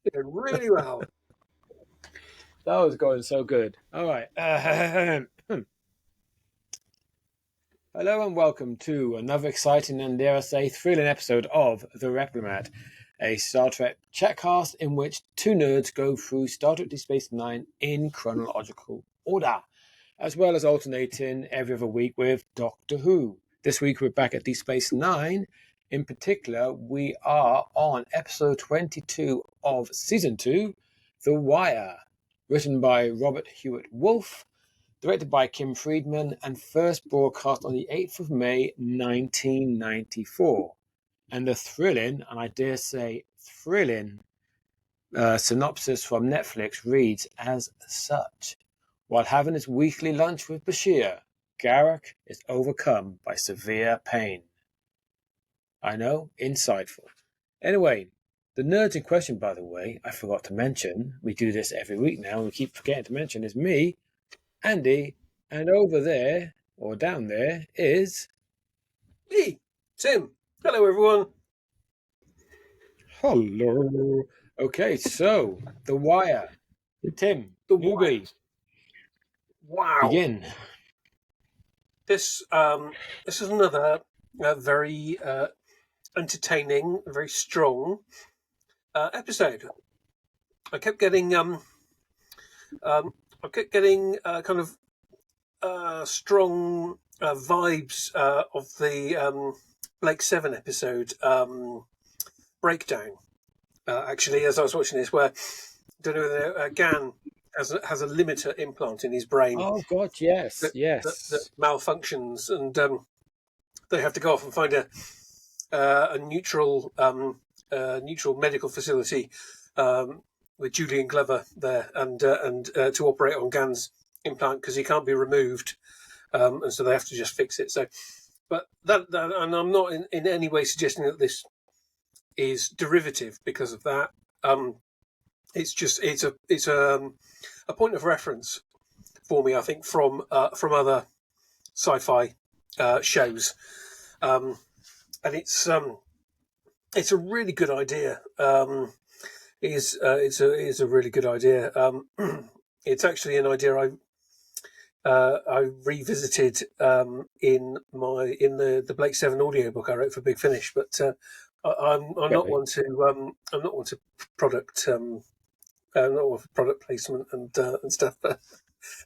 Did really well. That was going so good. All right. Hello and welcome to another exciting and, dare I say, thrilling episode of The Replimat, a Star Trek chatcast in which two nerds go through Star Trek DS9 in chronological order, as well as alternating every other week with Doctor Who. This week we're back at DS9. In particular, we are on episode 22 of Season 2, The Wire, written by Robert Hewitt Wolfe, directed by Kim Friedman, and first broadcast on the 8th of May 1994. And the thrilling, and I dare say thrilling, synopsis from Netflix reads as such. While having his weekly lunch with Bashir, Garak is overcome by severe pain. I know, insightful. Anyway, the nerds in question, by the way, I forgot to mention, we do this every week now, and we keep forgetting to mention, is me, Andy, and over there, or down there, is... Me, Tim. Hello, everyone. Hello. Okay, so, The Wire. Tim, The newbie. Wow. Begin. This is another very entertaining, very strong episode. I kept getting kind of strong vibes of the Blake 7 episode breakdown. Actually, as I was watching this, where I don't know whether Gan has a limiter implant in his brain. Oh God, yes, that malfunctions, and they have to go off and find a neutral medical facility with Julian Glover there, and to operate on Gan's implant because he can't be removed, and so they have to just fix it. So, but that and I'm not in any way suggesting that this is derivative because of that. It's just it's a point of reference for me, I think, from other sci-fi shows, and it's a really good idea. It's a really good idea. It's actually an idea I revisited in the Blake 7 audiobook I wrote for Big Finish, but I'm not one to product not product placement and stuff. But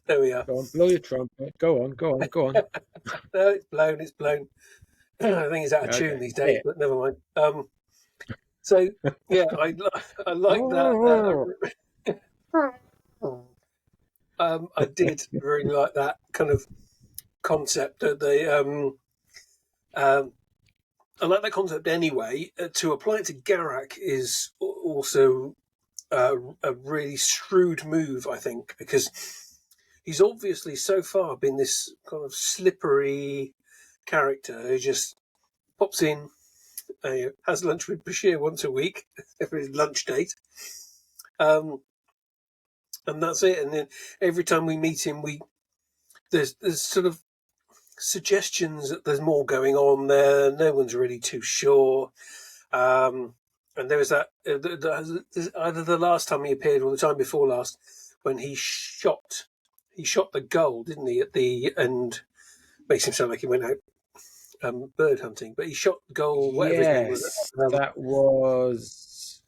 there we are. Go on, blow your trumpet. Go on. No, it's blown. I think it's out of tune these days, but never mind. So yeah, I like that. I did really like that kind of concept that they. I like that concept anyway. To apply it to Garak is also a really shrewd move, I think, because he's obviously so far been this kind of slippery character who just pops in, has lunch with Bashir once a week for his lunch date, and that's it. And then every time we meet him, there's sort of suggestions that there's more going on there. No one's really too sure. And there was that either the last time he appeared or the time before last when he shot the goal, didn't he? At the end, makes him sound like he went out bird hunting, but he shot the goal. Whatever his name was.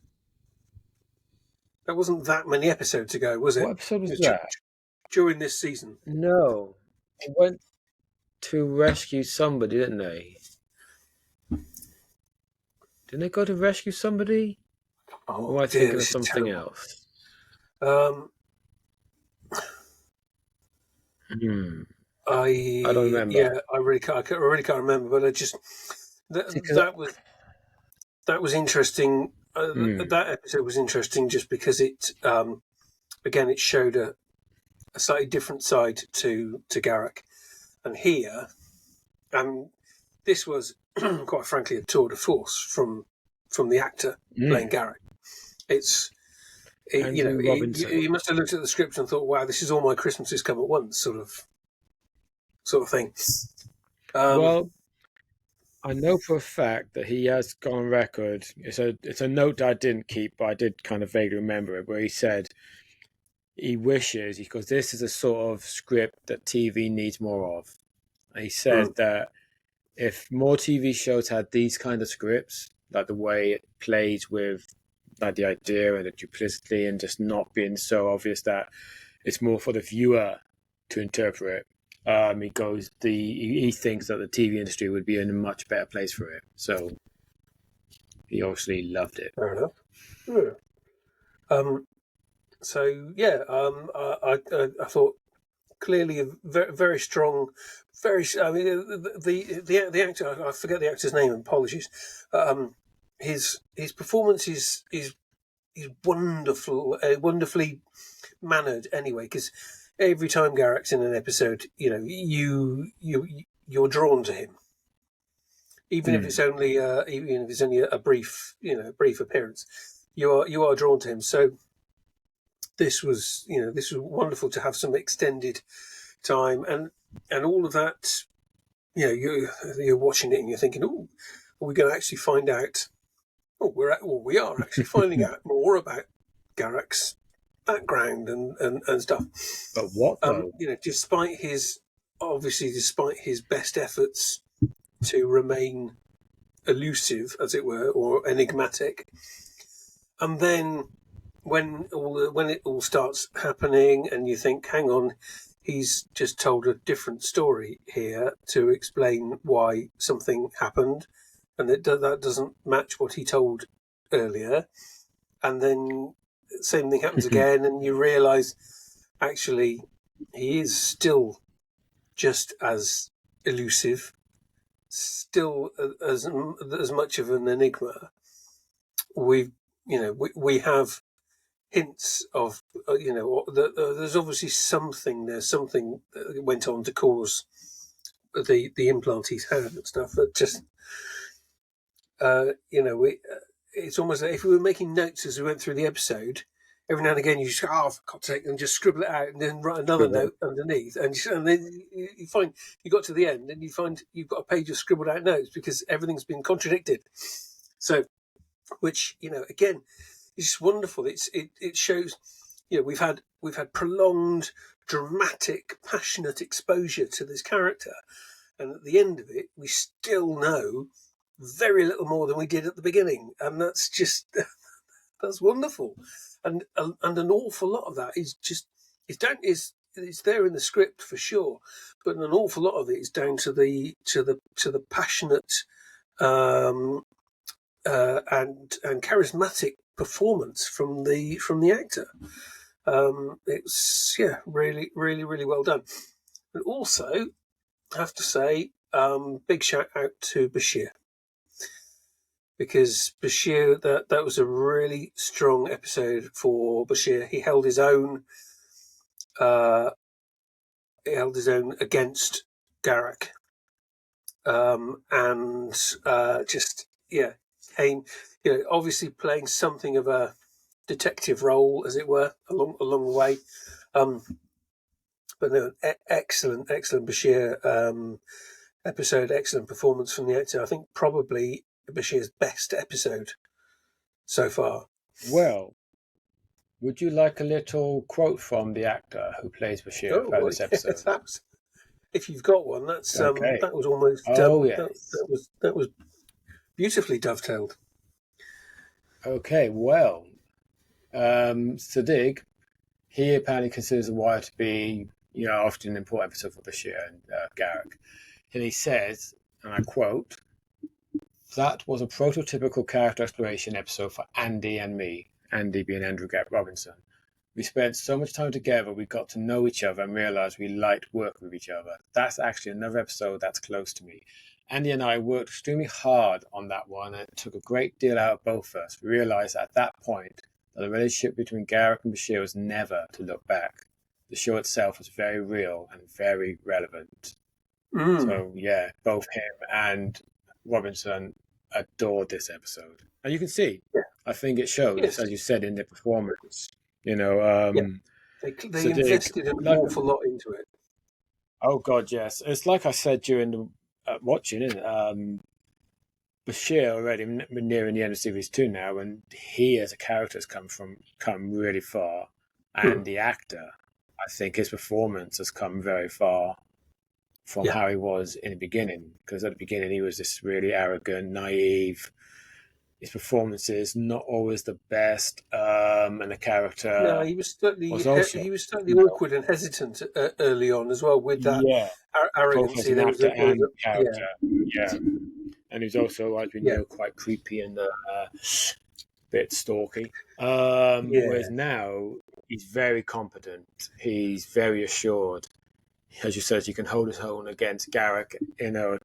That wasn't that many episodes ago, was it? What episode was that? During this season? No, they went to rescue somebody, didn't they? Didn't they go to rescue somebody? Oh, or am I thinking of something else? I don't remember. Yeah, I really can't remember. But I just that was interesting. That episode was interesting just because it again it showed a slightly different side to Garak, and here, this was quite frankly a tour de force from the actor playing Garak. He must have looked at the script and thought, "Wow, this is all my Christmases come at once," sort of thing. Well, I know for a fact that he has gone on record. It's a note that I didn't keep, but I did kind of vaguely remember it, where he said he wishes, because this is a sort of script that TV needs more of. And he said that if more TV shows had these kind of scripts, like the way it plays with like the idea and the duplicity and just not being so obvious that it's more for the viewer to interpret. He thinks that the TV industry would be in a much better place for it. So he obviously loved it. Fair enough. Yeah. I thought clearly a very, very strong, very. I mean, the actor. I forget the actor's name. Apologies. His performance is wonderful, wonderfully mannered. Anyway, because every time Garak's in an episode, you're drawn to him, even if it's only a brief appearance. You are drawn to him. So this was wonderful to have some extended time and all of that. You're watching it and you're thinking, oh, are we going to actually find out? Oh, we are actually finding out more about Garak's background and stuff. But what though? Despite his best efforts to remain elusive, as it were, or enigmatic, and then when it all starts happening, and you think, hang on, he's just told a different story here to explain why something happened, and that doesn't match what he told earlier, and then same thing happens again, and you realise actually he is still just as elusive, still as much of an enigma. We have hints of there's obviously something that went on to cause the implant he's had and stuff that just it's almost like if we were making notes as we went through the episode, every now and again you just go, oh, for God's sake, and just scribble it out and then write another note underneath, and then you find you got to the end and you find you've got a page of scribbled out notes because everything's been contradicted. So, which again, is just wonderful. It shows we've had prolonged, dramatic, passionate exposure to this character, and at the end of it, we still know very little more than we did at the beginning, and that's just that's wonderful. And an awful lot of that is it's there in the script for sure, but an awful lot of it is down to the passionate and charismatic performance from the actor. It's really, really, really well done. And also, I have to say, big shout out to Bashir, because Bashir, that was a really strong episode for Bashir. He held his own. Against Garak, and came, obviously playing something of a detective role, as it were, along the way. But no, excellent Bashir episode, excellent performance from the actor. I think probably Bashir's best episode so far. Well, would you like a little quote from the actor who plays Bashir for this episode? Yes, if you've got one, that's okay. That was almost yes. that was beautifully dovetailed. Okay, well, Sadiq, he apparently considers The Wire to be, often an important episode for Bashir and Garak. And he says, and I quote, "That was a prototypical character exploration episode for Andy and me," Andy being Andrew Garrett Robinson. "We spent so much time together, we got to know each other and realised we liked working with each other. That's actually another episode that's close to me. Andy and I worked extremely hard on that one, and it took a great deal out of both of us. We realised at that point that the relationship between Garak and Bashir was never to look back. The show itself was very real and very relevant." So, both him and Robinson adored this episode. And you can see, I think it shows, as you said, in the performance. They invested an awful lot into it. Oh, God, yes. It's like I said during the watching it. Bashir already nearing the end of series 2 now, and he as a character has come really far, and the actor, I think his performance has come very far from how he was in the beginning, because at the beginning he was this really arrogant, naive. His performances not always the best, and the character. No, he was slightly also, awkward and hesitant early on as well, with that both arrogance. as an actor and character. And he's also, as we know, quite creepy and a bit stalky. Whereas now he's very competent. He's very assured. As you said, he can hold his own against Garak in a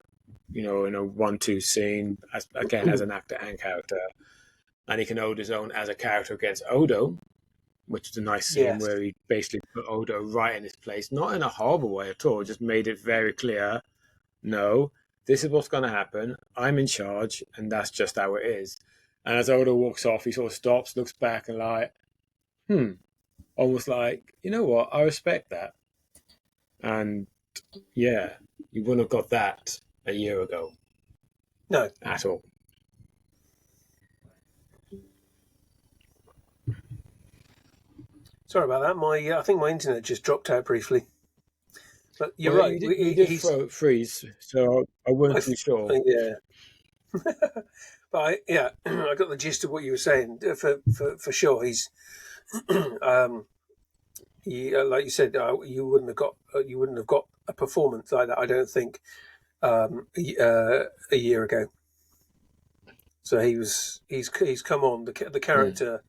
1-2 scene, as an actor and character, and he can hold his own as a character against Odo, which is a nice scene where he basically put Odo right in his place, not in a horrible way at all, just made it very clear, no, this is what's going to happen, I'm in charge, and that's just how it is. And as Odo walks off, he sort of stops, looks back, and like, almost like, you know what, I respect that. And you wouldn't have got that a year ago. No. At all. Sorry about that. I think my internet just dropped out briefly. But you're right. He did freeze, so I wasn't too sure. But I got the gist of what you were saying. For sure, he's like you said, you wouldn't have got a performance like that, I don't think, a year ago. So he's come on the character,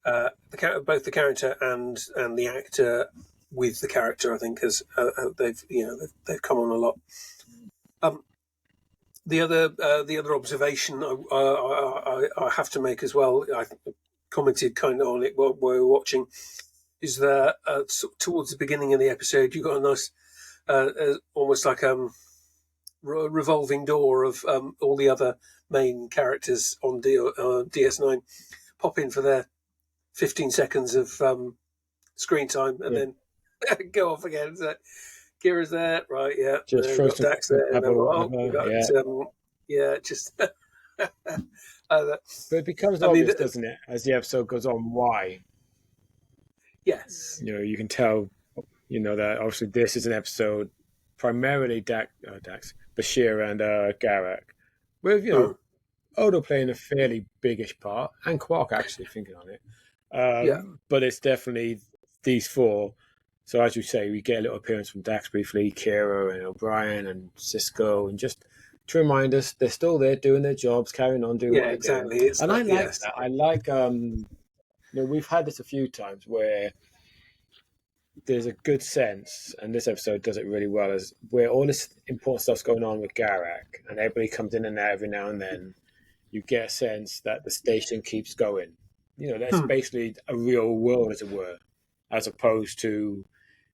both the character and the actor with the character. I think they've come on a lot. The other observation I have to make as well, I commented kind of on it while we were watching, is that towards the beginning of the episode, you got a nice, almost like revolving door of all the other main characters on DS9 pop in for their 15 seconds of screen time and then go off again. So Kira's there, right? Yeah, just we've got Dax there. Just. But it becomes obvious, doesn't it, as the episode goes on, why? Yes. You can tell, that obviously this is an episode primarily Bashir and Garak, with Odo playing a fairly biggish part, and Quark actually thinking on it. But it's definitely these four. So as you say, we get a little appearance from Dax briefly, Kira and O'Brien and Cisco, and just to remind us they're still there doing their jobs, carrying on doing what they're exactly. And I like that. I like we've had this a few times where there's a good sense, and this episode does it really well, is where all this important stuff's going on with Garak, and everybody comes in and out every now and then. You get a sense that the station keeps going. That's basically a real world, as it were, as opposed to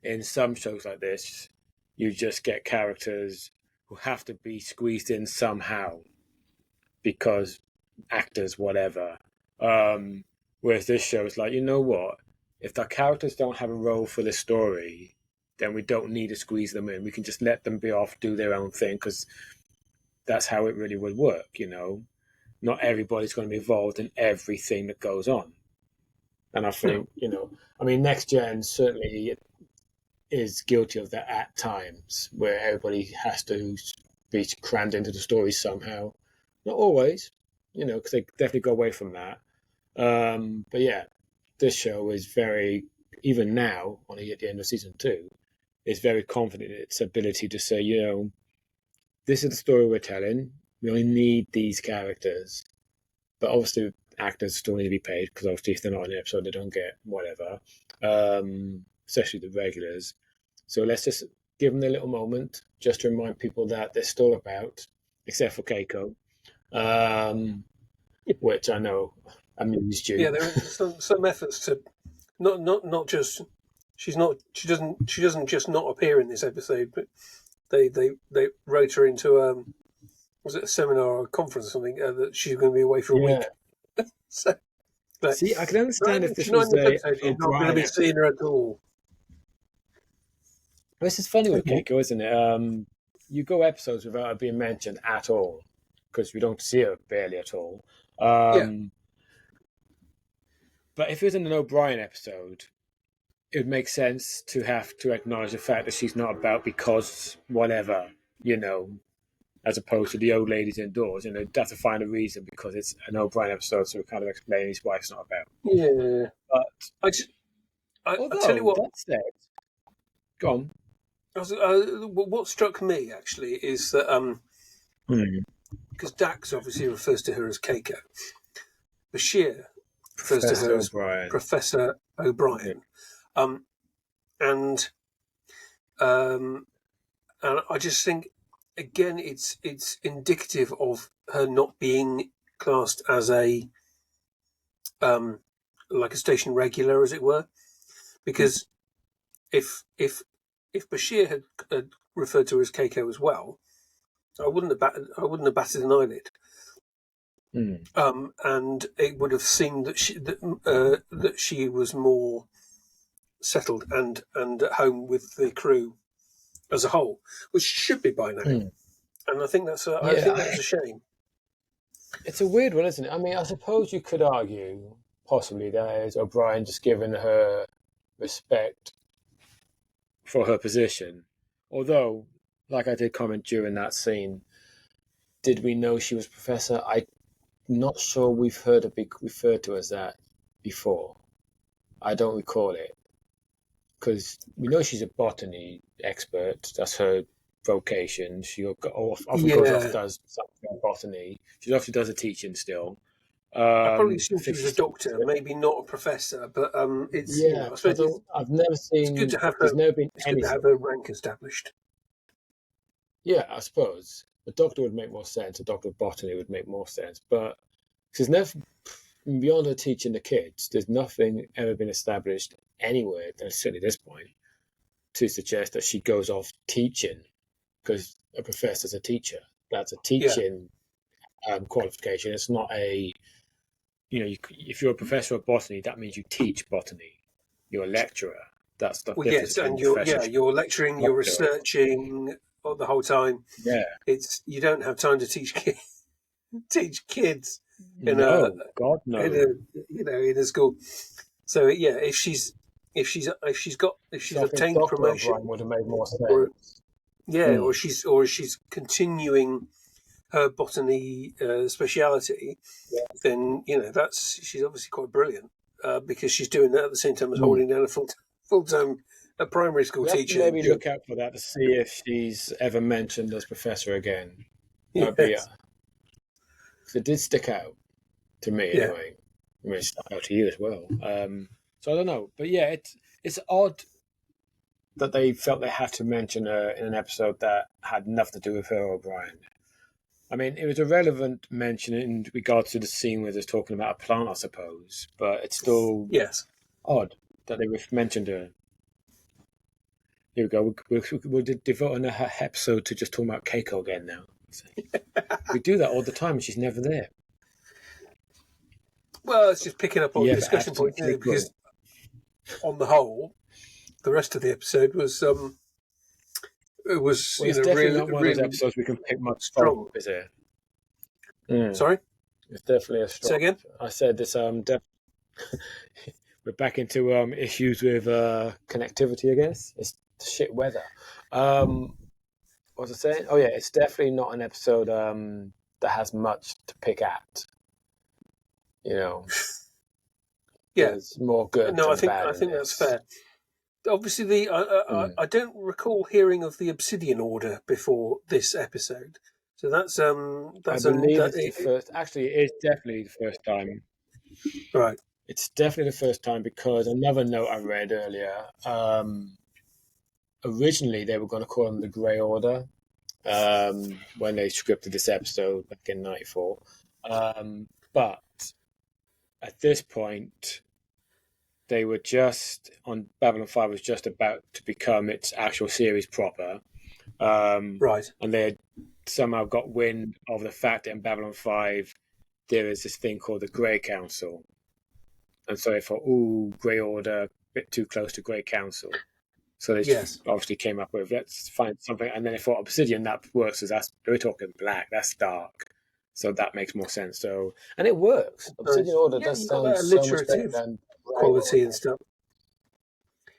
in some shows like this, you just get characters who have to be squeezed in somehow because actors, whatever. Whereas this show is like, you know what? If the characters don't have a role for the story, then we don't need to squeeze them in. We can just let them be off, do their own thing, because that's how it really would work, Not everybody's going to be involved in everything that goes on. And I think, Next Gen certainly is guilty of that at times, where everybody has to be crammed into the story somehow. Not always, because they definitely go away from that. But yeah, this show is very, even now, only at the end of season 2, is very confident in its ability to say, this is the story we're telling. We only need these characters. But obviously, actors still need to be paid, because obviously if they're not in the episode, they don't get whatever, especially the regulars. So let's just give them a little moment, just to remind people that they're still about, except for Keiko, which I know amused you. Yeah, there are some efforts to not just she doesn't just not appear in this episode, but they wrote her into was it a seminar or a conference or something that she's going to be away for a week. So, see, I can understand if this was you're not going to be seeing her at all. This is funny with Keiko, isn't it? You go episodes without her being mentioned at all. because we don't see her barely at all. Yeah. But if it was in an O'Brien episode, it would make sense to have to acknowledge the fact that she's not about because whatever, as opposed to the old ladies indoors. They have to find a reason because it's an O'Brien episode, so we kind of explain his wife's not about. Yeah. But I tell you what. That said, go on. What struck me actually is that because Dax obviously refers to her as Keiko, Bashir refers to her as Professor O'Brien, and I just think again it's indicative of her not being classed as a like a station regular, as it were, because if Bashir had referred to her as Keiko as well, I wouldn't have batted an eyelid. And it would have seemed that she was more settled and at home with the crew as a whole, which she should be by now. And I think that's a shame. It's a weird one, isn't it? I mean, I suppose you could argue possibly that is O'Brien just giving her respect for her position. Although, like I did comment during that scene, did we know she was Professor? I'm not sure we've heard her be referred to as that before. I don't recall it. Because we know she's a botany expert. That's her vocation. She often goes off and does something in botany. She often does a teaching still. I probably assumed she was a doctor, maybe not a professor, but it's I suppose I've never seen. It's good to have there's never been good to have her rank established. Yeah, I suppose a doctor would make more sense. A doctor of botany would make more sense, but there's never beyond her teaching the kids. There's nothing ever been established anywhere, certainly at this point, to suggest that she goes off teaching, because a professor's a teacher. That's a teaching qualification. It's not a, if you're a professor of botany, that means you teach botany. You're a lecturer. That's the difference. Yes, and you're lecturing, you're researching the whole time. Yeah, you don't have time to teach kids. In a school. So if she's obtained promotion, would have made more sense. Or she's continuing her botany speciality, then she's obviously quite brilliant because she's doing that at the same time as holding down a full-time primary school teacher. Maybe look out for that to see if she's ever mentioned as professor again. That'd be it did stick out to me anyway. I mean, it stuck out to you as well. So I don't know, but it's odd that they felt they had to mention her in an episode that had nothing to do with her O'Brien. I mean, it was a relevant mention in regards to the scene where they're talking about a plant, I suppose, but it's still odd that they mentioned her. Here we go. We'll devote an episode to just talking about Keiko again now. We do that all the time and she's never there. Well, it's just picking up on discussion points, because on the whole, the rest of the episode was it's definitely really, not one of those episodes we can pick much strong, is it? Sorry? It's definitely a strong. Say again? I said this. We're back into issues with connectivity, I guess. It's shit weather. What was I saying? Oh, yeah, it's definitely not an episode that has much to pick at. There's more good. No, than I think that's fair. Obviously, I don't recall hearing of the Obsidian Order before this episode, so that's I believe it's the first. Actually, it is definitely the first time. Right. It's definitely the first time because another note I read earlier. Originally, they were going to call them the Grey Order when they scripted this episode back in '94, but at this point, they were just on Babylon 5 was just about to become its actual series proper. Right. And they had somehow got wind of the fact that in Babylon 5 there is this thing called the Grey Council. And so they thought, Grey Order, a bit too close to Grey Council. So they obviously came up with, let's find something. And then they thought Obsidian, that works, as we're talking black, that's dark. So that makes more sense. So, and it works. Obsidian Order does you've got sound that so much better alliterative than Grey quality Order. and stuff.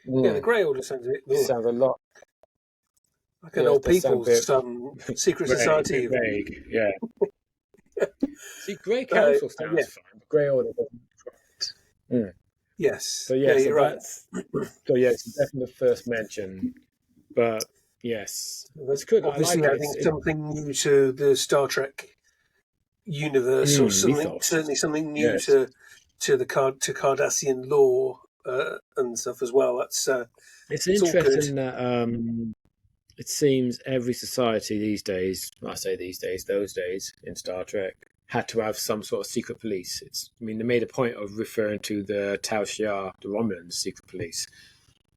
Yeah, the Mm. Grey Order sounds a bit Sounds a lot. like an Yeah, old it does sound a people's bit secret vague, society. bit vague. Yeah. See, Grey Council sounds fine, but Grey Order doesn't. Mm. Yes. So Yeah, yeah, so you're right. it's definitely the first mention, but yes, it's good. I Obviously, like it. adding something new to the Star Trek universe, or something, mythos. certainly something new Yes. to Cardassian lore and stuff as well. It's it's all good. interesting that it seems every society these days, I say these days, those days in Star Trek, had to have some sort of secret police. They made a point of referring to the Tau Shiar, the Romulans' secret police.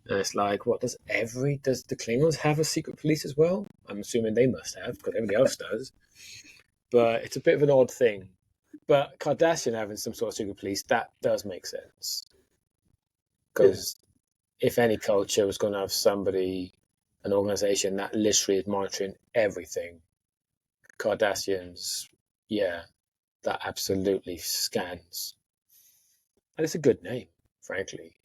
And it's like, does the Klingons have a secret police as well? I'm assuming they must have, because everybody else does. But it's a bit of an odd thing. But Cardassian having some sort of secret police, that does make sense. Because if any culture was going to have an organization that literally is monitoring everything, Cardassians, that absolutely scans. And it's a good name, frankly.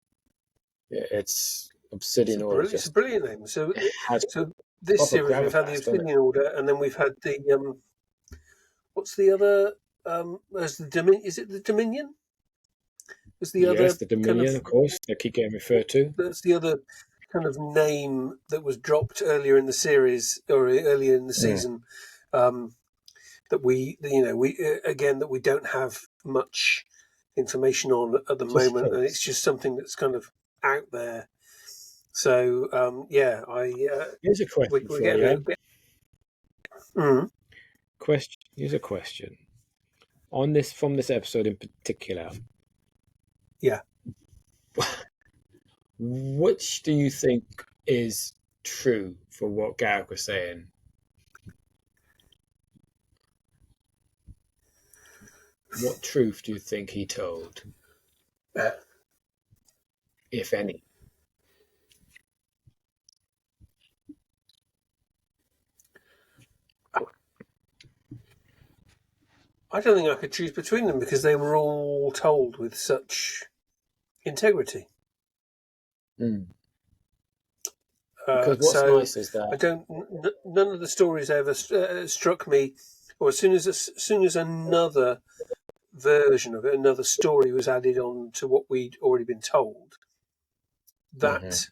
Yeah, it's Obsidian Order. It's a brilliant name. So this proper series we've had the gravitas, doesn't it? Obsidian Order, and then we've had the what's the other? Is it the Dominion? Is the other? Yes, the Dominion, of course. They keep getting referred to. That's the other kind of name that was dropped earlier in the series or earlier in the season. That we that we don't have much information on at the moment, and it's just something that's kind of out there. So Here's a question for you. Here's a question on this from this episode in particular. Yeah. Which do you think is true for what Garak was saying? What truth do you think he told? If any? I don't think I could choose between them because they were all told with such integrity. Because what's nice is that none of the stories ever struck me, or as soon as another version of it, another story was added on to what we'd already been told, that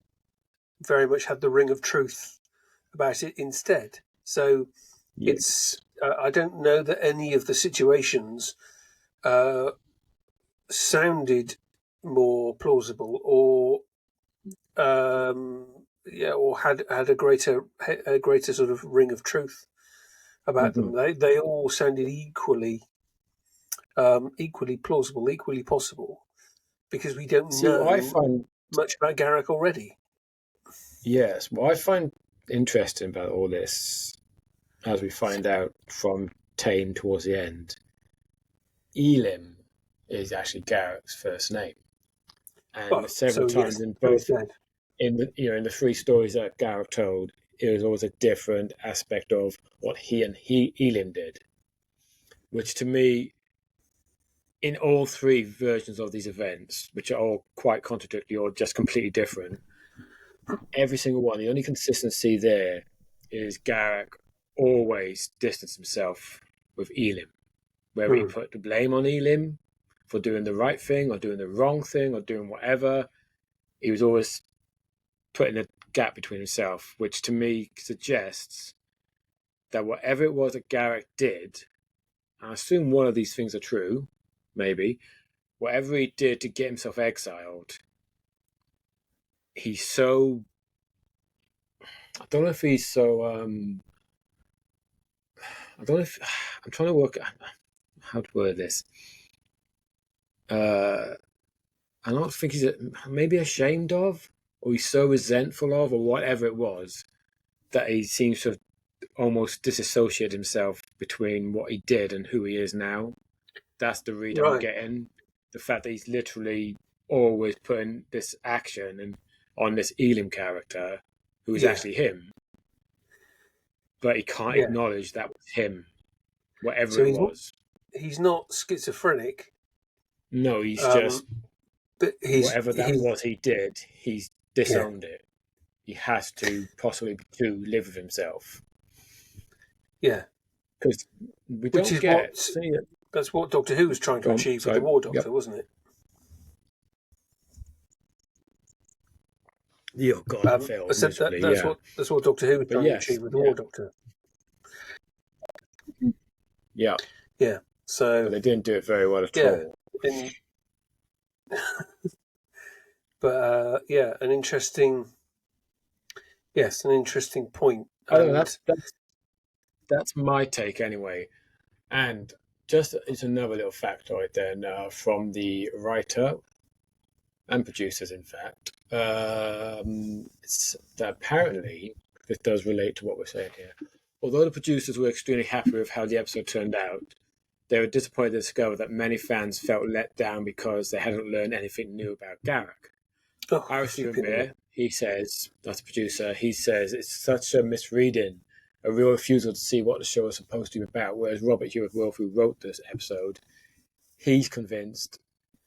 very much had the ring of truth about it instead. So it's I don't know that any of the situations sounded more plausible or had a greater sort of ring of truth about them. They all sounded equally plausible, equally possible, because we don't know much about Garak already. Yes, what I find interesting about all this, as we find out from Tane towards the end, Elim is actually Garak's first name, and several times in both in the three stories that Garak told, it was always a different aspect of what he and Elim did, which to me, in all three versions of these events, which are all quite contradictory or just completely different, every single one, the only consistency there is Garak always distanced himself with Elim, whether he put the blame on Elim for doing the right thing or doing the wrong thing or doing whatever. He was always putting a gap between himself, which to me suggests that whatever it was that Garak did, I assume one of these things are true, maybe, whatever he did to get himself exiled, he's so... I don't know if he's so... I don't know if... I'm trying to work out how to word this. I don't think he's maybe ashamed of, or he's so resentful of, or whatever it was, that he seems to have almost disassociated himself between what he did and who he is now. That's the read I'm getting. The fact that he's literally always putting this action on this Elim character, who is actually him, but he can't acknowledge that was him. whatever So it was. he's not schizophrenic. No, he's just but whatever that was he did. He's disowned it. He has to possibly live with himself. Yeah, because we which don't is get. that's what Doctor Who was trying to achieve with the War Doctor, wasn't it? Oh God, failed miserably. That's what Doctor Who was trying to achieve with the War Doctor. Yeah. Yeah. So, but they didn't do it very well at all. But an interesting point. That's my take anyway. And just it's another little factoid then from the writer and producers, in fact. It's that apparently this does relate to what we're saying here. Although the producers were extremely happy with how the episode turned out, they were disappointed to discover that many fans felt let down because they hadn't learned anything new about Garak. Ira Stephen Bear, he says, that's the producer, he says it's such a misreading, a real refusal to see what the show is supposed to be about, whereas Robert Hewitt-Wolf, who wrote this episode, he's convinced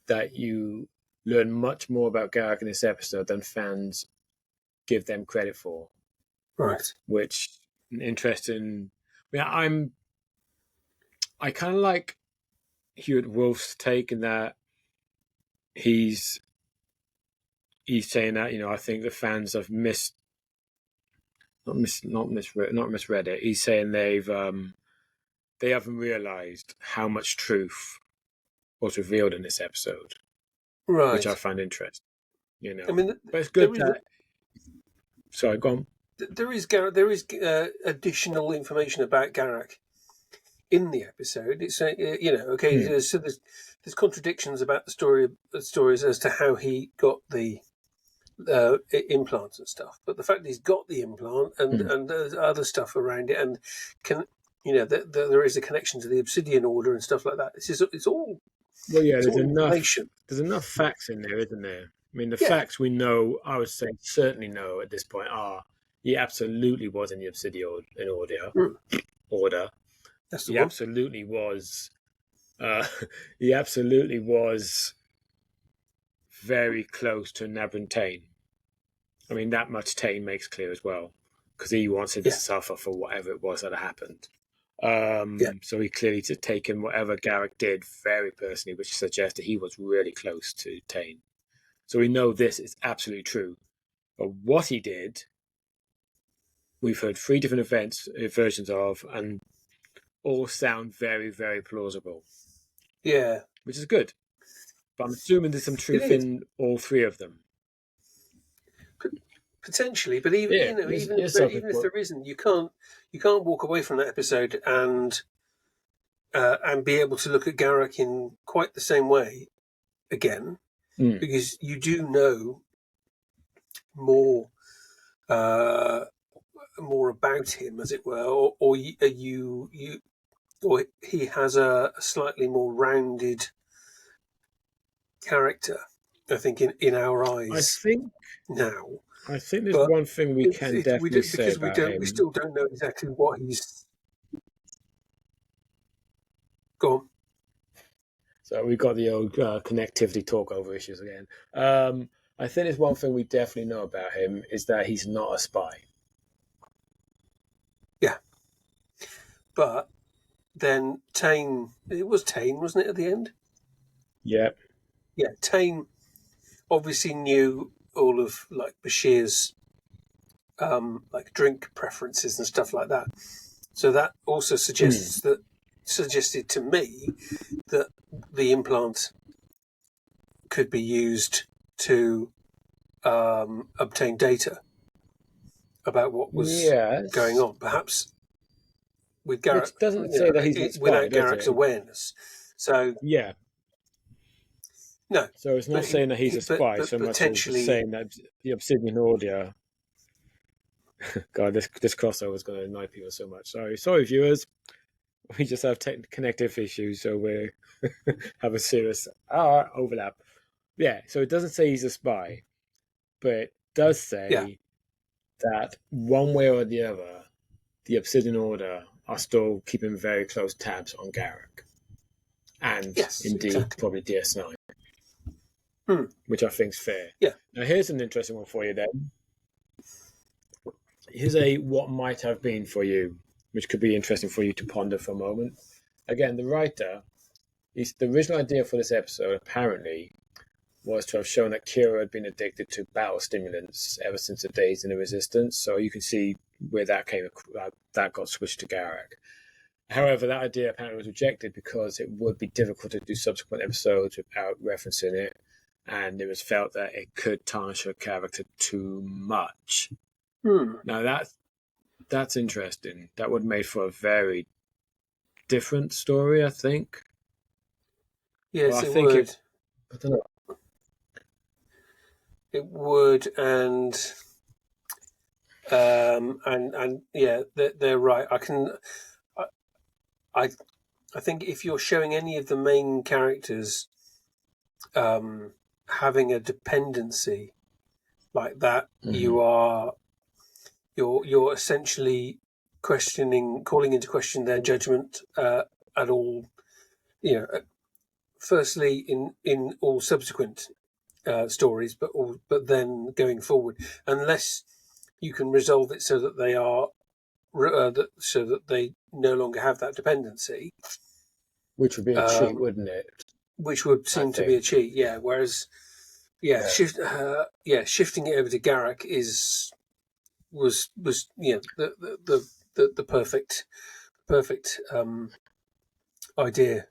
that you learn much more about Garak in this episode than fans give them credit for. Right. Which, interesting. I kind of like Hewitt-Wolf's take in that he's saying that, I think the fans have not misread it. He's saying they haven't realized how much truth was revealed in this episode, right? Which I find interesting. I mean, but it's good that. Sorry, go on. There is additional information about Garak in the episode. It's so there's contradictions about the stories as to how he got the implants and stuff, but the fact that he's got the implant and there's other stuff around it, and there is a connection to the Obsidian Order and stuff like that. It's all there's enough facts in there, isn't there? I mean, the facts we know, I would say certainly know at this point, are he absolutely was in the Obsidian Order. He absolutely was. He absolutely was very close to Nabran Tain. I mean, that much Tain makes clear as well, because he wanted to suffer for whatever it was that happened. So he clearly had taken whatever Garak did very personally, which suggests that he was really close to Tain. So we know this is absolutely true. But what he did, we've heard 3 different versions of, and all sound very, very plausible. Yeah. Which is good. But I'm assuming there's some truth in all 3 of them. Potentially, but even if there isn't, you can't walk away from that episode and be able to look at Garak in quite the same way again, because you do know more about him, as it were, or he has a slightly more rounded character, I think, in our eyes. I think there's one thing we can definitely say about him. We still don't know exactly what he's. Go on. So we've got the old connectivity talk over issues again. I think there's one thing we definitely know about him is that he's not a spy. Yeah. But then Tain, it was Tain, wasn't it, at the end? Yeah. Yeah, Tain obviously knew all of Bashir's drink preferences and stuff like that. So that also suggested to me that the implant could be used to obtain data about what was going on. Perhaps with Garak, which doesn't say that he's not spy, without Garak's awareness. So yeah. No. So it's not saying that he's a spy so much as saying that the Obsidian Order. God, this crossover is going to annoy people so much. Sorry, viewers. We just have connective issues, so we have a serious overlap. Yeah, so it doesn't say he's a spy, but it does say that one way or the other, the Obsidian Order are still keeping very close tabs on Garak. And Yes, indeed, exactly. probably DS9, Hmm. which I think is fair. Yeah. Now, here's an interesting one for you then. Here's a what might have been for you, which could be interesting for you to ponder for a moment. Again, the writer, the original idea for this episode apparently was to have shown that Kira had been addicted to battle stimulants ever since the days in the Resistance. So you can see where that got switched to Garak. However, that idea apparently was rejected because it would be difficult to do subsequent episodes without referencing it, and it was felt that it could tarnish her character too much. Now that's interesting. That would make for a very different story, I think. Yes, Well, I it think would. I don't know. It would, and yeah, they're right. I think if you're showing any of the main characters having a dependency like that, Mm-hmm. you're essentially calling into question their judgment at all. Firstly in all subsequent stories, but then going forward, unless you can resolve it so that they are so that they no longer have that dependency, Which would be a cheat, wouldn't it? which would I seem to be a think. cheat. Yeah. Whereas, shifting it over to Garak was the perfect idea.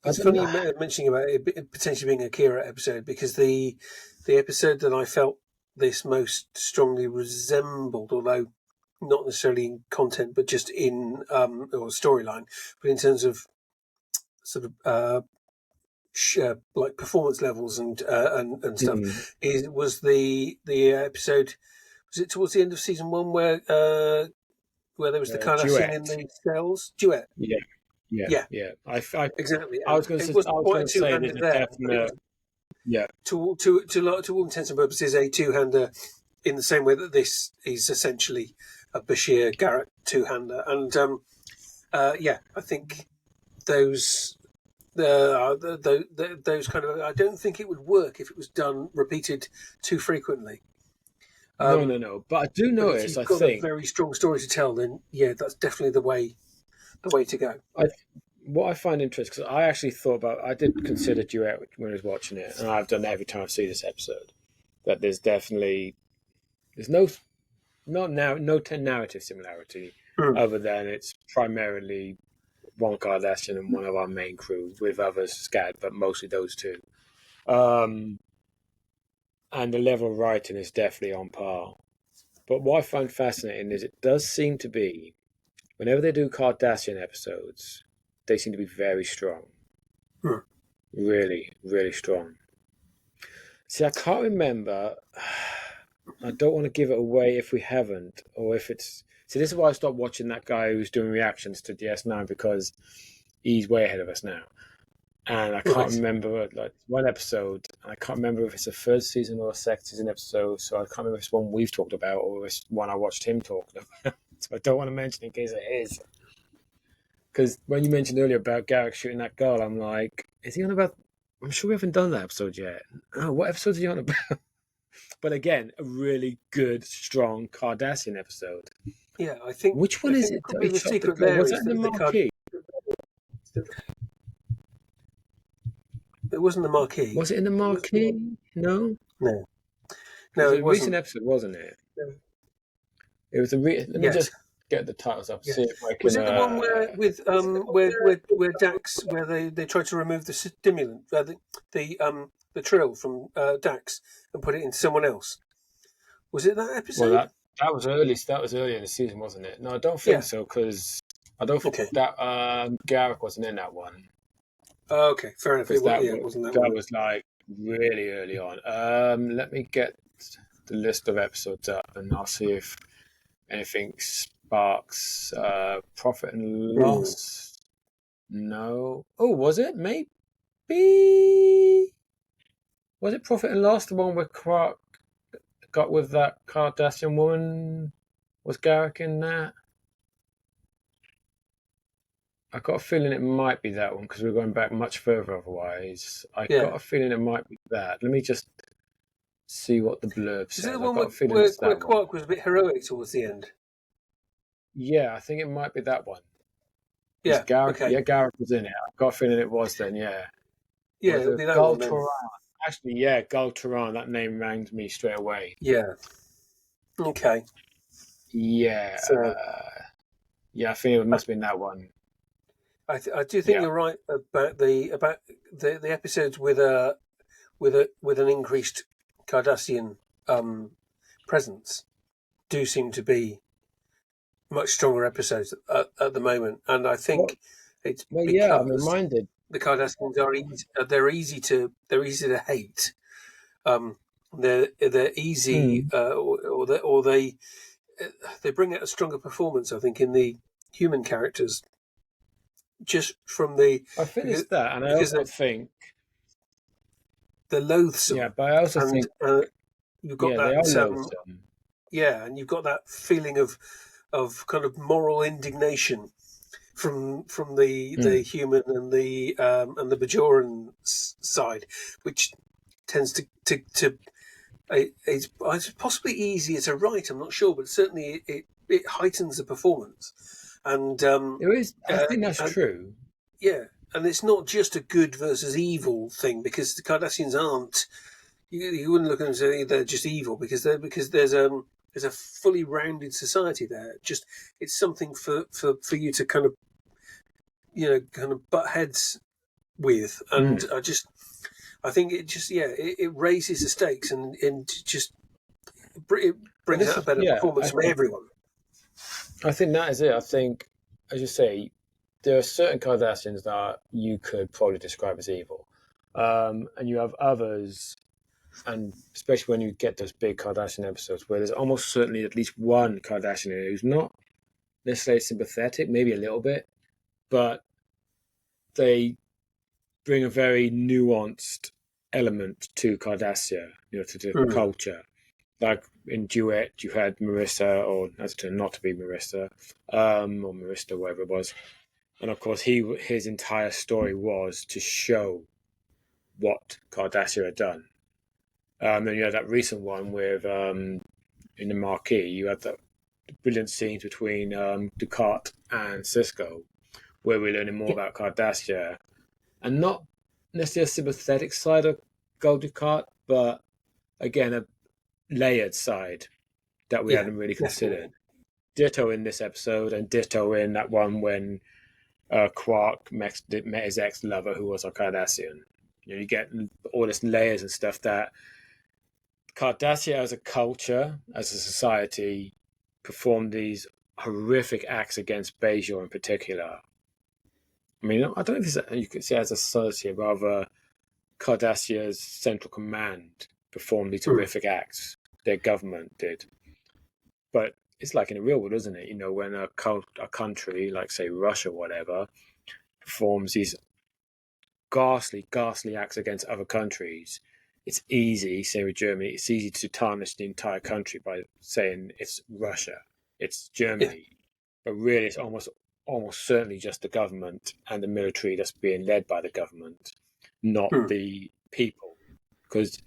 It's funny mentioning about it potentially being a Kira episode, because the episode that I felt this most strongly resembled, although not necessarily in content, but just in or storyline, but in terms of sort of like performance levels and stuff, was the episode. Was it towards the end of season 1 where there was the Cardassian in Duet. the cells? Duet. Yeah, Yeah. exactly. I And was going it to wasn't quite a say two-hander there's a there, but it definite. was Yeah. to all intents and purposes a two-hander, in the same way that this is essentially a Bashir Garak two-hander. And I think those those kind of, I don't think it would work if it was done repeated too frequently. No. But I do But if notice. you've I got a think very strong story to tell, then yeah, that's definitely the way to go. what I find interesting, because I actually thought about. I did consider Duet when I was watching it, and I've done that every time I see this episode. That there's no narrative similarity, other than it's primarily one Kardashian and one of our main crew, with others scattered, but mostly those two. And the level of writing is definitely on par. But what I find fascinating is it does seem to be, whenever they do Kardashian episodes, they seem to be very strong. Really, really strong. See, I can't remember. I don't want to give it away if we haven't, or if it's. See, this is why I stopped watching that guy who's doing reactions to DS9, because he's way ahead of us now. And I can't remember, like, one episode. I can't remember if it's a third season or a second season episode. So I can't remember if it's one we've talked about or it's one I watched him talk about. So I don't want to mention it in case it is. Because when you mentioned earlier about Garak shooting that girl, I'm like, is he on about? I'm sure we haven't done that episode yet. Oh, what episode is he on about? But again, a really good, strong Cardassian episode. Yeah, I think. Which one is it? Probably the secret there Was is that in the that marquee? it wasn't the marquee. Was it in the marquee? No. No, It was a it recent wasn't. episode, wasn't it? It was let me just get the titles up. Yes. See if I can. Was it the one where Dax, where they tried to remove the stimulant, the trill from Dax and put it into someone else? Was it that episode? Well, that was early. That was earlier in the season, wasn't it? No, I don't think so, because I don't think that Garak wasn't in that one. Okay, fair enough. It wasn't that one. That was like really early on. Let me get the list of episodes up, and I'll see if anything sparks profit and loss. No. Oh, was it? Maybe. Was it Profit and Loss, the one where Quark got with that Cardassian woman? Was Garak in that? I got a feeling it might be that one because we're going back much further otherwise. I Yeah. got a feeling it might be that. Let me just see what the blurb Is it the says. I one got a feeling it's where that one. Quark was a bit heroic towards the end? Yeah, I think it might be that one. Because Yeah. Garak, Okay. yeah, Garak was in it. I got a feeling it was then, yeah. Yeah, Was it'll it be that Gul one then. Turan? Actually, yeah, Gul Turan. That name rang to me straight away. Yeah. Okay. Yeah, So yeah, I think it I, must have been that one. I do think Yeah. you're right about the episodes with an increased Cardassian presence do seem to be much stronger episodes at the moment, and I Well, think it's well, yeah, I'm because reminded. the Cardassians are they're easy to hate. Um, they're easy, Mm. or they bring out a stronger performance. I think in the human characters just from the I think it's because that, and I because also think, they're yeah, loathsome, but I also and think, you've got yeah, they are that loathsome. yeah, and you've got that feeling of kind of moral indignation from the Mm. human and the Bajoran side, which tends to it's possibly easier to write. I'm not sure, but certainly it heightens the performance, and There is, I uh, think that's and true. yeah, and it's not just a good versus evil thing because the Cardassians aren't. You wouldn't look at them and say they're just evil because there's a fully rounded society there. Just it's something for you to kind of kind of butt heads with, and Mm. I think it just it raises the stakes and just it But brings this out a is, better yeah, performance from everyone. I think that is it. I think, as you say, there are certain Cardassians that you could probably describe as evil, and you have others, and especially when you get those big Kardashian episodes where there's almost certainly at least one Kardashian who's not necessarily sympathetic, maybe a little bit, but they bring a very nuanced element to Cardassia, to the Mm. culture. Like in Duet, you had Marissa, or as it turned not to be Marissa, or Marista, whatever it was. And of course, his entire story was to show what Cardassia had done. Then you had that recent one with in the Marquee, you had that brilliant scenes between Ducat and Cisco, where we're learning more Yeah, about Cardassia, and not necessarily a sympathetic side of Gul Dukat, but again a layered side that we yeah, hadn't really definitely. considered. Ditto in this episode, and ditto in that one when Quark met his ex-lover, who was a Cardassian. You get all this layers and stuff that Cardassia as a culture, as a society, performed these horrific acts against Bajor in particular. I mean, I don't know if you could say as a society, rather Cardassia's central command performed these Mm. horrific acts. Their government did. But it's like in the real world, isn't it? When a country, like say Russia or whatever, performs these ghastly, ghastly acts against other countries, it's easy, say with Germany, it's easy to tarnish the entire country by saying it's Russia, it's Yeah. Germany. But really, it's almost certainly just the government and the military that's being led by the government, not Mm. the people. Because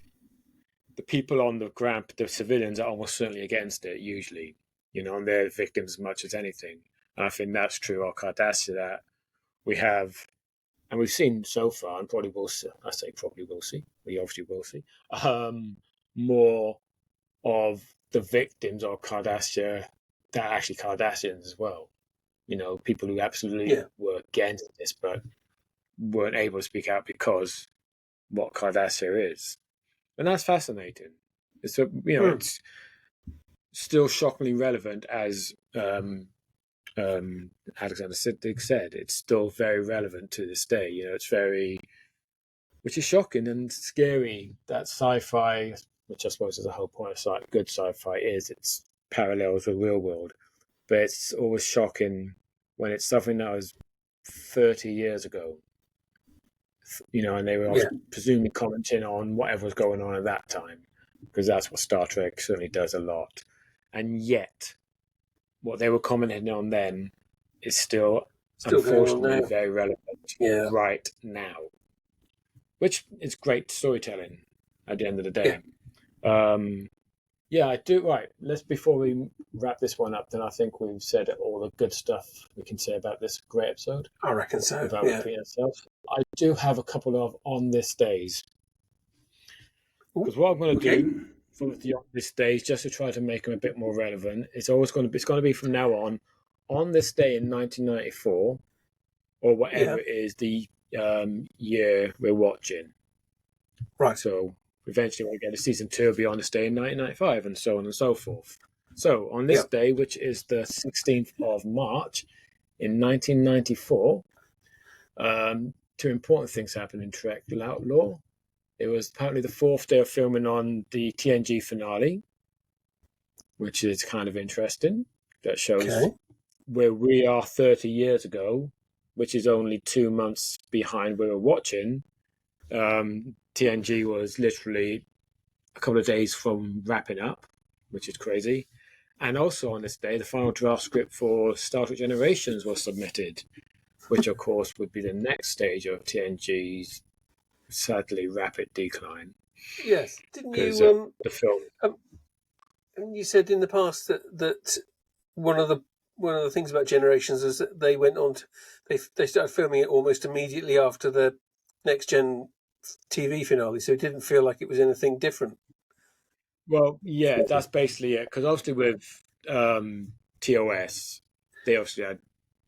the people on the ground, the civilians, are almost certainly against it, usually, and they're victims as much as anything. And I think that's true of Cardassia, that we have, and we've seen so far, and probably will see, I say probably will see, we obviously will see, more of the victims of Cardassia that are actually Cardassians as well. People who absolutely Yeah. were against this, but weren't able to speak out because what Cardassia is. And that's fascinating. Mm. It's still shockingly relevant, as Alexander Siddig said. It's still very relevant to this day. It's which is shocking and scary that sci-fi, which I suppose is the whole point of good sci-fi, is it's parallels the real world. But it's always shocking when it's something that was 30 years ago, and they were Yeah. presumably commenting on whatever was going on at that time, because that's what Star Trek certainly does a lot. And yet, what they were commenting on then is still Still going on unfortunately now. very relevant Yeah. right now, which is great storytelling at the end of the day. Yeah, I do. Right, before we wrap this one up, then I think we've said all the good stuff we can say about this great episode I reckon so. without Yeah. repeating ourselves. I do have a couple of on this days, because what I'm going to do for the on this days, just to try to make them a bit more relevant, it's going to be from now on this day in 1994, or whatever it is the year we're watching. Right. So eventually we'll get a season 2 will be on this day in 1995, and so on and so forth. So on this day, which is the 16th of March in 1994, two important things happened in Trek Outlaw. It was apparently the 4th day of filming on the TNG finale, which is kind of interesting. That shows where we are 30 years ago, which is only 2 months behind where we're watching. TNG was literally a couple of days from wrapping up, which is crazy. And also on this day, the final draft script for Star Trek Generations was submitted, which of course would be the next stage of TNG's sadly rapid decline. Yes, didn't you? The film. You said in the past that one of the things about Generations is that they went on to they started filming it almost immediately after the Next Gen TV finale, so it didn't feel like it was anything different. Well, yeah, that's basically it. Because obviously with TOS, they obviously had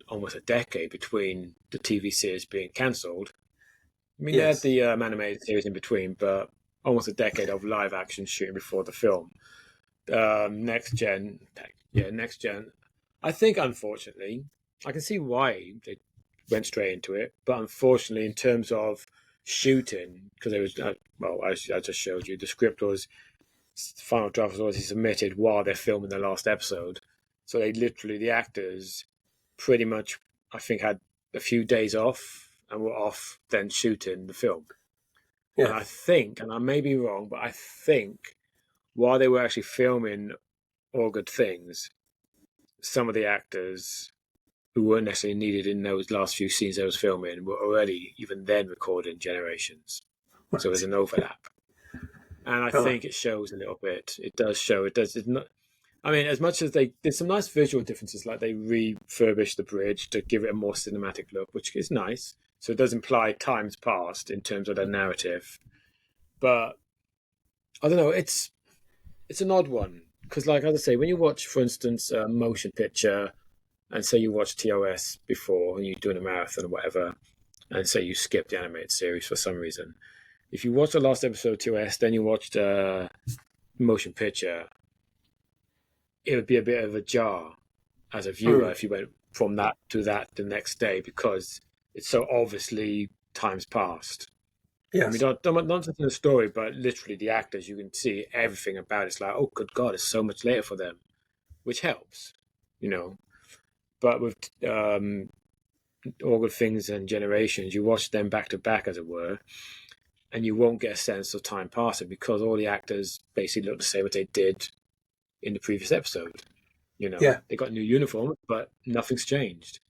almost a decade between the TV series being cancelled. I mean, they had the animated series in between, but almost a decade of live action shooting before the film. Next Gen. I think, unfortunately, I can see why they went straight into it, but unfortunately, in terms of shooting, because it was, as I just showed you, the script was, final draft was already submitted while they're filming the last episode. So they literally, the actors pretty much, I think, had a few days off and were off then shooting the film. Yeah. And I think, and I may be wrong, but I think while they were actually filming All Good Things, some of the actors who weren't necessarily needed in those last few scenes they was filming were already even then recording Generations. Right. So there's an overlap. And I think it shows a little bit. It does show. It's not. I mean, as much as there's some nice visual differences, like they refurbished the bridge to give it a more cinematic look, which is nice. So it does imply times past in terms of the narrative. But I don't know. It's an odd one because, like as I say, when you watch, for instance, a motion picture, and say you watch TOS before and you're doing a marathon or whatever, and say you skip the animated series for some reason. If you watch the last episode of TOS, then you watched a motion picture, it would be a bit of a jar as a viewer if you went from that to that the next day because it's so obviously times past. Yes. I mean, not just in the story, but literally the actors, you can see everything about it. It's like, oh, good God, it's so much later for them, which helps, you know. But with All Good Things and Generations, you watch them back to back, as it were, and you won't get a sense of time passing because all the actors basically look the same as they did in the previous episode. You know, they got new uniforms, but nothing's changed.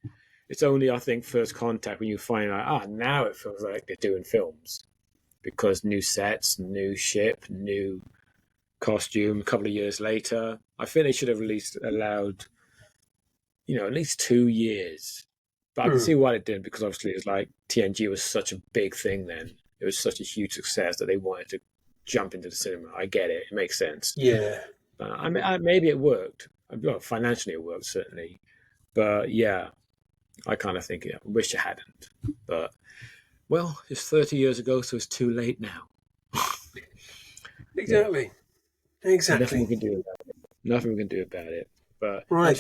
It's only, I think, First Contact when you find out, now it feels like they're doing films because new sets, new ship, new costume. A couple of years later, I think they should have allowed, at least 2 years. But I can see why they didn't because obviously it's like TNG was such a big thing then. It was such a huge success that they wanted to jump into the cinema. I get it. It makes sense. Yeah. I mean, maybe it worked. Well, financially, it worked, certainly. But, yeah, I kind of think, I wish it hadn't. But, well, it's 30 years ago, so it's too late now. Exactly. Exactly. Nothing we can do about it. But right.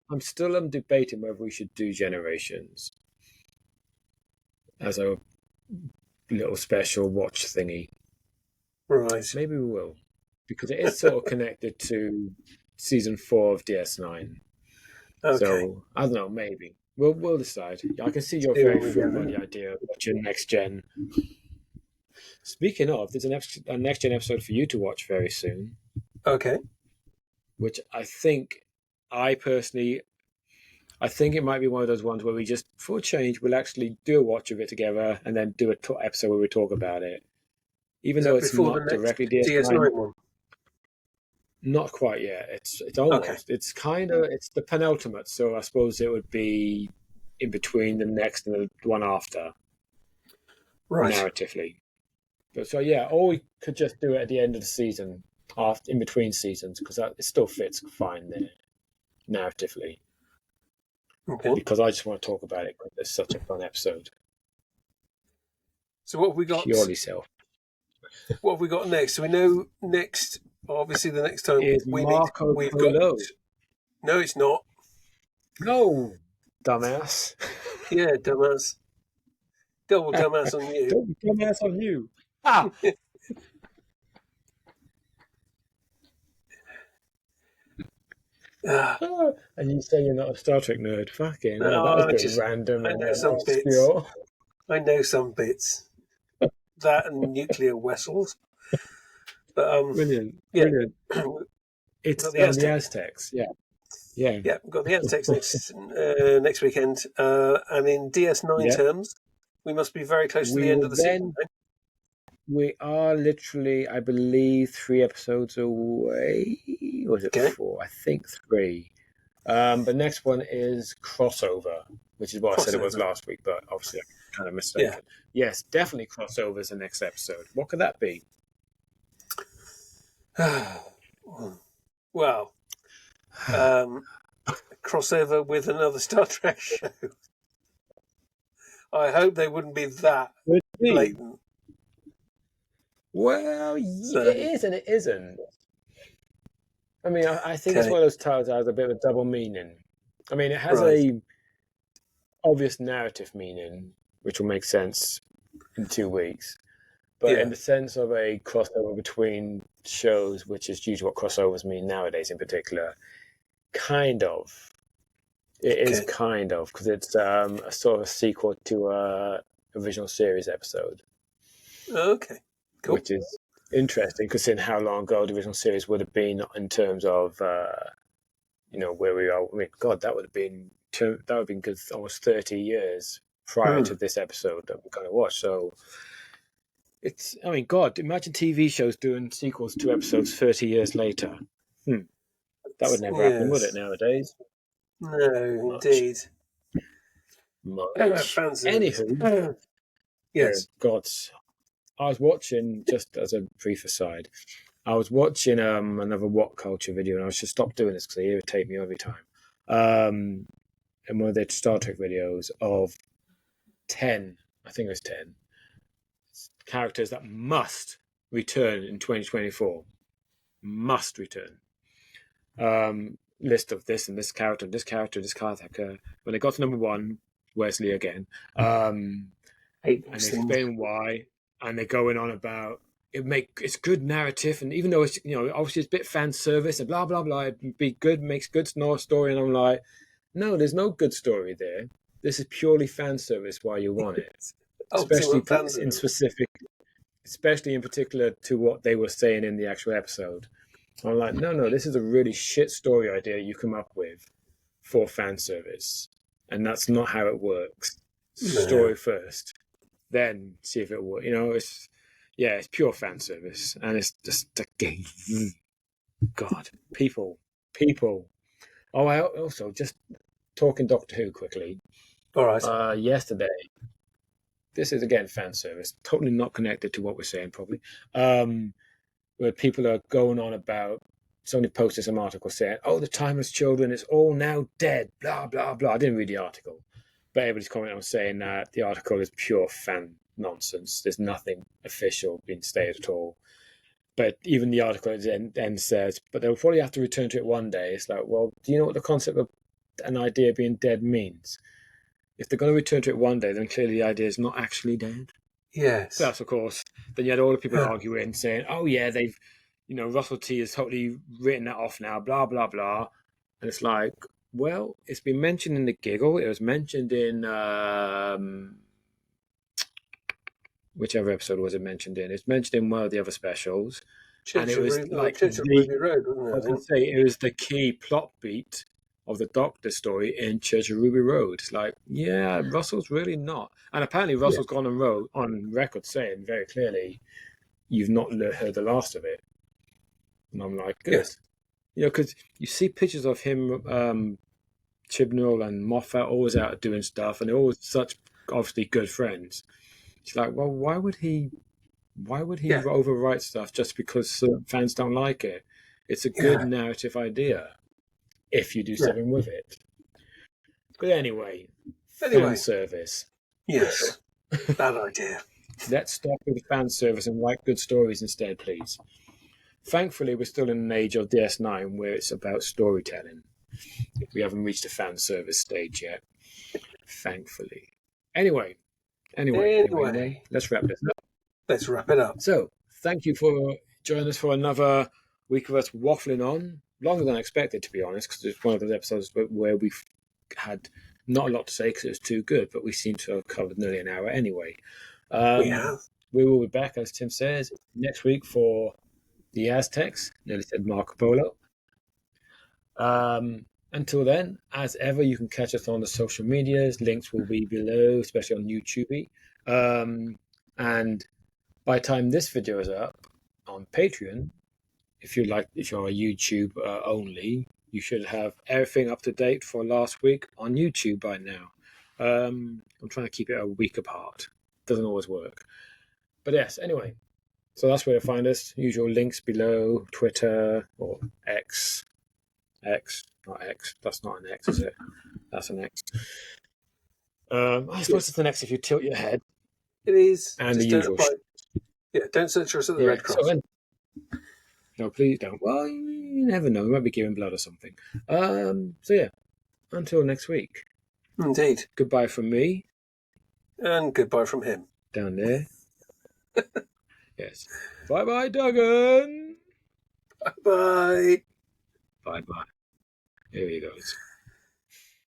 I'm still debating whether we should do Generations as a little special watch thingy. Right. Maybe we will. Because it is sort of connected to season 4 of DS9. Okay. So, I don't know, maybe. We'll decide. I can see you're very thrilled by the idea of watching Next Gen. Speaking of, there's a Next Gen episode for you to watch very soon. Okay. Which I think I personally, I think it might be one of those ones where we just, for a change, we'll actually do a watch of it together and then do a episode where we talk about it. Even though it's before not the next directly DS9. DS9 one? Not quite yet. It's almost. It's kind of, it's the penultimate, so I suppose it would be in between the next and the one after, Right. narratively. But so yeah, or we could just do it at the end of the season, after in between seasons, because it still fits fine there, narratively. Okay. Because I just want to talk about it because it's such a fun episode. So what have we got? Purely self. What have we got next? So we know next. Obviously, the next time Is we Marco meet, we've Polo. got. No, it's not. No, dumbass. Yeah, dumbass. Double dumbass on you. Dumbass on you. Ah. And you say you're not a Star Trek nerd. Fucking hell, that was a bit random. I know and some obscure. bits. I know some bits. That and nuclear vessels. But Brilliant. Yeah. Brilliant. It's the Aztecs. Yeah. Yeah. Yeah, we've got the Aztecs next weekend. And in DS9 terms, we must be very close to the end of the season. We are literally, I believe, 3 episodes away. Or was it 4? I think 3. But next one is Crossover, which is what I said it was last week, but obviously I'm kind of mistaken. Yeah. Yes, definitely Crossover is the next episode. What could that be? Well, crossover with another Star Trek show. I hope they wouldn't be that blatant. Well, it is and it isn't. I mean, I think it's one of those titles that has a bit of a double meaning. I mean, it has a obvious narrative meaning, which will make sense in 2 weeks. But in the sense of a crossover between shows, which is due to what crossovers mean nowadays in particular, kind of. It is kind of, because it's a sort of a sequel to a original series episode. Okay, cool. Which is interesting, considering how long ago the original series would have been in terms of, where we are. I mean, God, that would have been good, almost 30 years prior to this episode that we kind of watched. So it's, I mean, God, imagine TV shows doing sequels to episodes 30 years later. That would never happen, would it, nowadays? No, indeed. Anywho, yes. Gods. I was watching, just as a brief aside, I was watching another What Culture video, and I should stop doing this because they irritate me every time. And one of their Star Trek videos of 10, I think it was 10, characters that must return in 2024. Must return. List of this and this character, this character, this character. When they got to number 1, Wesley again, and they explain why, and they're going on about it's good narrative, and even though it's obviously it's a bit fan service and blah blah blah, it'd be good, makes good story, and I'm like, no, there's no good story there. This is purely fan service. Why you want it, especially in particular to what they were saying in the actual episode. I'm like, no, this is a really shit story idea you come up with for fan service. And that's not how it works. Story first, then see if it works. It's pure fan service. And it's just a game. God, people. Oh, I also, just talking Doctor Who quickly. All right. Yesterday, this is again fan service, totally not connected to what we're saying probably. Where people are going on about, somebody posted some article saying, the Timeless Children is all now dead, blah, blah, blah. I didn't read the article, but everybody's commenting on saying that the article is pure fan nonsense. There's nothing official being stated at all. But even the article at the end says, but they'll probably have to return to it one day. It's like, well, do you know what the concept of an idea being dead means? If they're going to return to it one day, then clearly the idea is not actually dead. Yes. Plus, of course, then you had all the people arguing, saying, they've, Russell T has totally written that off now, blah, blah, blah. And it's like, well, it's been mentioned in The Giggle. It was mentioned in, whichever episode was it mentioned in? It's mentioned in one of the other specials. And it was like, Ruby Road, wasn't it? I was going to say, it was the key plot beat of the Doctor story in Church of Ruby Road. It's like, yeah, Russell's really not. And apparently Russell's gone on record saying very clearly, you've not heard the last of it. And I'm like, good. Yes. Because you see pictures of him, Chibnall and Moffat always out doing stuff, and they're always such obviously good friends. It's like, well, why would he overwrite stuff just because fans don't like it? It's a good narrative idea if you do something with it. But anyway, fan service. Yes, bad idea. Let's stop with the fan service and write good stories instead, please. Thankfully, we're still in an age of DS9 where it's about storytelling. We haven't reached the fan service stage yet, thankfully. Anyway, let's wrap this up. Let's wrap it up. So, thank you for joining us for another week of us waffling on. Longer than I expected, to be honest, because it's one of those episodes where we've had not a lot to say because it was too good, but we seem to have covered nearly an hour anyway. We have. We will be back, as Tim says, next week for the Aztecs. Nearly said Marco Polo. Until then, as ever, you can catch us on the social medias. Links will be below, especially on YouTube. And by the time this video is up on Patreon, if you're a YouTube only, you should have everything up to date for last week on YouTube by now. I'm trying to keep it a week apart. Doesn't always work. But yes, anyway. So that's where to find us. Usual links below, Twitter or X. Not X. That's not an X, is it? That's an X. I suppose it's an X if you tilt your head. It is. And the usual. Don't censor us at the Red Cross. No, please don't. Well, you never know. We might be giving blood or something. So yeah, until next week. Indeed. Goodbye from me. And goodbye from him. Down there. Yes. Bye-bye, Duggan. Bye-bye. Bye-bye. Here he goes.